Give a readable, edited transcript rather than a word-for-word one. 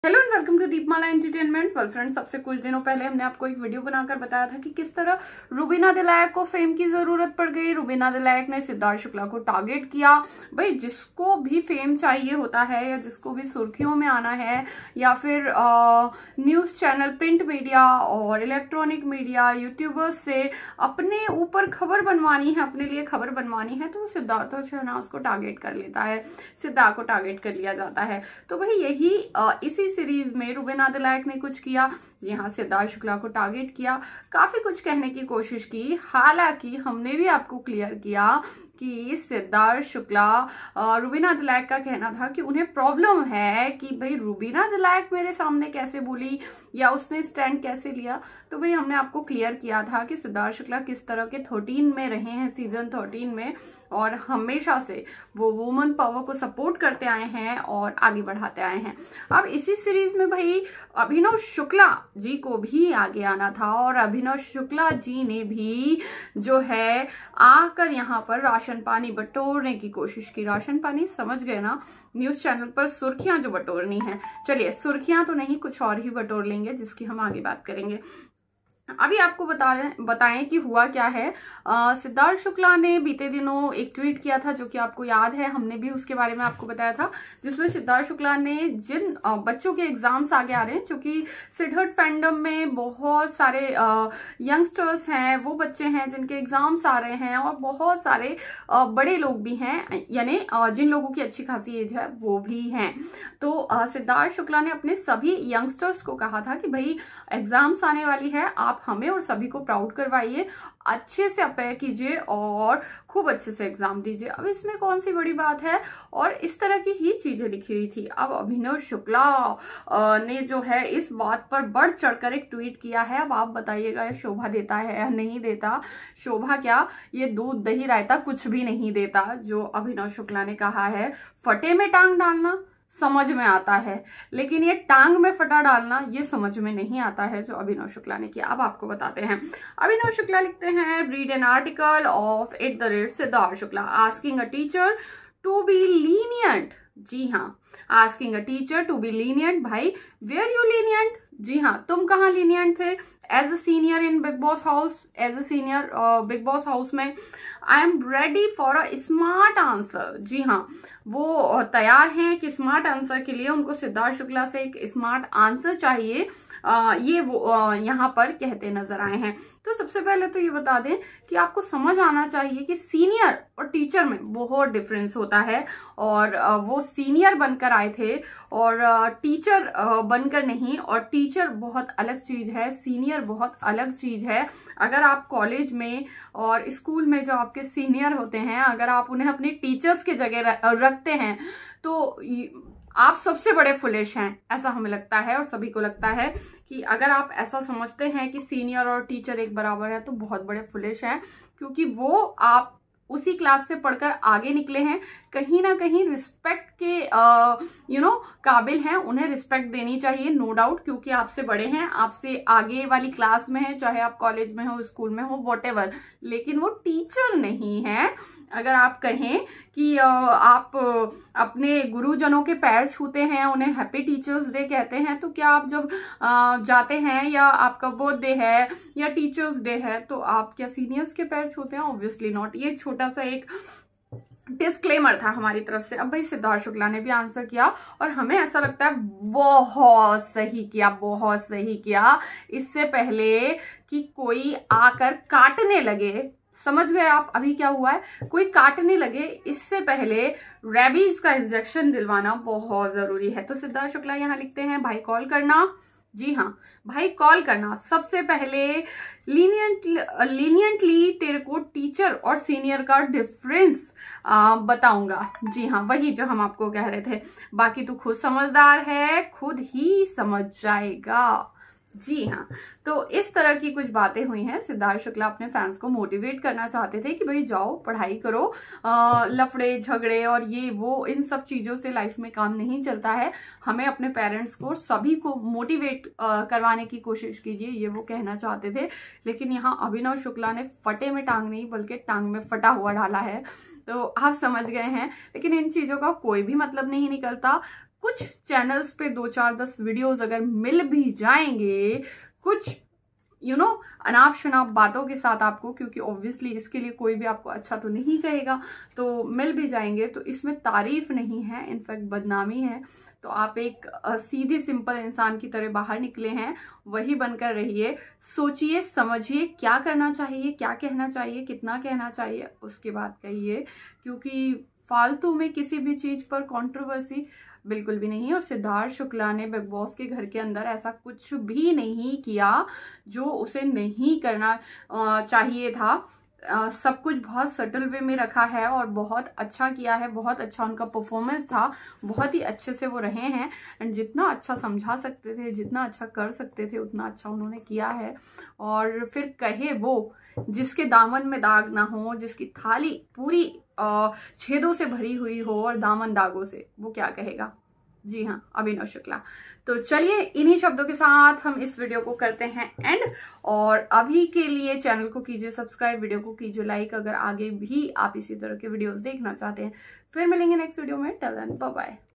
Hello and welcome to Deepmala entertainment. Well friends, सबसे कुछ दिनों पहले हमने आपको एक वीडियो बनाकर बताया था कि किस तरह रुबीना दिलैक को फेम की जरूरत पड़ गई। रुबीना दिलैक ने सिद्धार्थ शुक्ला को टारगेट किया। भाई, जिसको भी फेम चाहिए होता है या जिसको भी सुर्खियों में आना है या फिर न्यूज चैनल, प्रिंट मीडिया और इलेक्ट्रॉनिक मीडिया, यूट्यूबर्स से अपने ऊपर खबर बनवानी है, अपने लिए खबर बनवानी है, तो सिद्धार्थ और शहनाज को टारगेट कर लेता है, सिद्धार्थ को टारगेट कर लिया जाता है। तो भाई यही इसी सीरीज में रुबीना दिलैक ने कुछ किया। जी हाँ, सिद्धार्थ शुक्ला को टारगेट किया, काफी कुछ कहने की कोशिश की। हालांकि हमने भी आपको क्लियर किया कि सिद्धार्थ शुक्ला, रुबीना दिलैक का कहना था कि उन्हें प्रॉब्लम है कि भाई रुबीना दिलैक मेरे सामने कैसे बोली या उसने स्टैंड कैसे लिया। तो भाई हमने आपको क्लियर किया था कि सिद्धार्थ शुक्ला किस तरह के 13 में रहे हैं, सीजन 13 में, और हमेशा से वो वुमन पावर को सपोर्ट करते आए हैं और आगे बढ़ाते आए हैं। अब इसी सीरीज में भाई अभिनव शुक्ला जी को भी आगे आना था और अभिनव शुक्ला जी ने भी जो है आकर यहाँ पर राशन पानी बटोरने की कोशिश की। राशन पानी समझ गए ना, न्यूज चैनल पर सुर्खियां जो बटोरनी है। चलिए, सुर्खियां तो नहीं, कुछ और ही बटोर लेंगे जिसकी हम आगे बात करेंगे। अभी आपको बताएं कि हुआ क्या है। सिद्धार्थ शुक्ला ने बीते दिनों एक ट्वीट किया था, जो कि आपको याद है, हमने भी उसके बारे में आपको बताया था, जिसमें सिद्धार्थ शुक्ला ने जिन बच्चों के एग्जाम्स आगे आ रहे हैं, जो कि सिद्धार्थ फैंडम में बहुत सारे यंगस्टर्स हैं, वो बच्चे हैं जिनके एग्जाम्स आ रहे हैं, और बहुत सारे बड़े लोग भी हैं, यानी जिन लोगों की अच्छी खासी एज है वो भी हैं। तो सिद्धार्थ शुक्ला ने अपने सभी यंगस्टर्स को कहा था कि भाई एग्जाम्स आने वाली है, आप हमें और सभी को प्राउड करवाइए, अच्छे से अपेयर कीजिए और खूब अच्छे से एग्जाम दीजिए। अब इसमें कौन सी बड़ी बात है, और इस तरह की ही चीजें लिखी हुई थी। अब अभिनव शुक्ला ने जो है इस बात पर बढ़ चढ़कर एक ट्वीट किया है। अब आप बताइएगा ये शोभा देता है या नहीं देता। शोभा क्या, ये दूध दही रायता कुछ भी नहीं देता। जो अभिनव शुक्ला ने कहा है, फटे में टांग डालना समझ में आता है, लेकिन ये टांग में फटा डालना ये समझ में नहीं आता है, जो अभिनव शुक्ला ने किया। अब आपको बताते हैं। अभिनव शुक्ला लिखते हैं, read an article of @Siddharth Shukla asking a teacher to be lenient. जी हाँ, asking a teacher to be lenient. भाई, वेयर यू लीनियंट? जी हाँ, तुम कहाँ लीनियंट थे? As a senior in Bigg Boss house, as a senior Bigg Boss house में I am ready for a smart answer. जी हाँ, वो तैयार हैं कि स्मार्ट आंसर के लिए उनको सिद्धार्थ शुक्ला से एक स्मार्ट आंसर चाहिए। ये वो यहाँ पर कहते नजर आए हैं। तो सबसे पहले तो ये बता दें कि आपको समझ आना चाहिए कि सीनियर और टीचर में बहुत डिफरेंस होता है, और वो सीनियर बनकर आए थे और टीचर बनकर नहीं, और टीचर बहुत अलग चीज है, सीनियर बहुत अलग चीज है। अगर आप कॉलेज में और स्कूल में जो आपके सीनियर होते हैं, अगर आप उन्हें अपनी टीचर्स की जगह रखते हैं, तो आप सबसे बड़े फुलिश हैं, ऐसा हमें लगता है और सभी को लगता है कि अगर आप ऐसा समझते हैं कि सीनियर और टीचर एक बराबर है, तो बहुत बड़े फुलिश हैं, क्योंकि वो आप उसी क्लास से पढ़कर आगे निकले हैं, कहीं ना कहीं रिस्पेक्ट के काबिल हैं, उन्हें रिस्पेक्ट देनी चाहिए, नो डाउट, क्योंकि आपसे बड़े हैं, आपसे आगे वाली क्लास में है, चाहे आप कॉलेज में हो, स्कूल में हो, व्हाटएवर, लेकिन वो टीचर नहीं है। अगर आप कहें कि आप अपने गुरुजनों के पैर छूते हैं, उन्हें हैप्पी टीचर्स डे कहते हैं, तो क्या आप जब जाते हैं या आपका बर्थडे है या टीचर्स डे है, तो आप क्या सीनियर्स के पैर छूते हैं? Obviously not. ये छोटा सा एक डिस्क्लेमर था हमारी तरफ से। अब भाई सिद्धार्थ शुक्ला ने भी आंसर किया और हमें ऐसा लगता है बहुत सही किया, बहुत सही किया। इससे पहले कि कोई आकर काटने लगे, समझ गए आप अभी क्या हुआ है, कोई काटने लगे, इससे पहले रेबीज का इंजेक्शन दिलवाना बहुत जरूरी है। तो सिद्धार्थ शुक्ला यहाँ लिखते हैं, भाई कॉल करना। जी हाँ भाई, कॉल करना। सबसे पहले लीनियंटली तेरे को टीचर और सीनियर का डिफरेंस बताऊंगा। जी हाँ, वही जो हम आपको कह रहे थे। बाकी तू खुद समझदार है, खुद ही समझ जाएगा। जी हाँ, तो इस तरह की कुछ बातें हुई हैं। सिद्धार्थ शुक्ला अपने फैंस को मोटिवेट करना चाहते थे कि भाई जाओ पढ़ाई करो, लफड़े झगड़े और ये वो इन सब चीजों से लाइफ में काम नहीं चलता है। हमें अपने पेरेंट्स को, सभी को मोटिवेट करवाने की कोशिश कीजिए, ये वो कहना चाहते थे। लेकिन यहाँ अभिनव शुक्ला ने फटे में टांग नहीं बल्कि टांग में फटा हुआ डाला है, तो आप समझ गए हैं। लेकिन इन चीजों का कोई भी मतलब नहीं निकलता। कुछ चैनल्स पे 2-4-10 वीडियोस अगर मिल भी जाएंगे कुछ अनाप शनाप बातों के साथ आपको, क्योंकि ऑब्वियसली इसके लिए कोई भी आपको अच्छा तो नहीं कहेगा, तो मिल भी जाएंगे तो इसमें तारीफ नहीं है, इनफैक्ट बदनामी है। तो आप एक सीधे सिंपल इंसान की तरह बाहर निकले हैं, वही बनकर रहिए। सोचिए समझिए क्या करना चाहिए, क्या कहना चाहिए, कितना कहना चाहिए, उसके बाद कहिए, क्योंकि फालतू में किसी भी चीज पर कंट्रोवर्सी बिल्कुल भी नहीं। और सिद्धार्थ शुक्ला ने बिग बॉस के घर के अंदर ऐसा कुछ भी नहीं किया जो उसे नहीं करना चाहिए था। सब कुछ बहुत सटल वे में रखा है और बहुत अच्छा किया है, बहुत अच्छा उनका परफॉर्मेंस था, बहुत ही अच्छे से वो रहे हैं। एंड जितना अच्छा समझा सकते थे, जितना अच्छा कर सकते थे, उतना अच्छा उन्होंने किया है। और फिर कहे वो जिसके दामन में दाग ना हो, जिसकी थाली पूरी छेदों से भरी हुई हो और दामन दागों से, वो क्या कहेगा? जी हाँ, अभिनव शुक्ला। तो चलिए इन्हीं शब्दों के साथ हम इस वीडियो को करते हैं एंड। और अभी के लिए चैनल को कीजिए सब्सक्राइब, वीडियो को कीजिए लाइक, अगर आगे भी आप इसी तरह के वीडियोस देखना चाहते हैं। फिर मिलेंगे नेक्स्ट वीडियो में। Till then bye bye.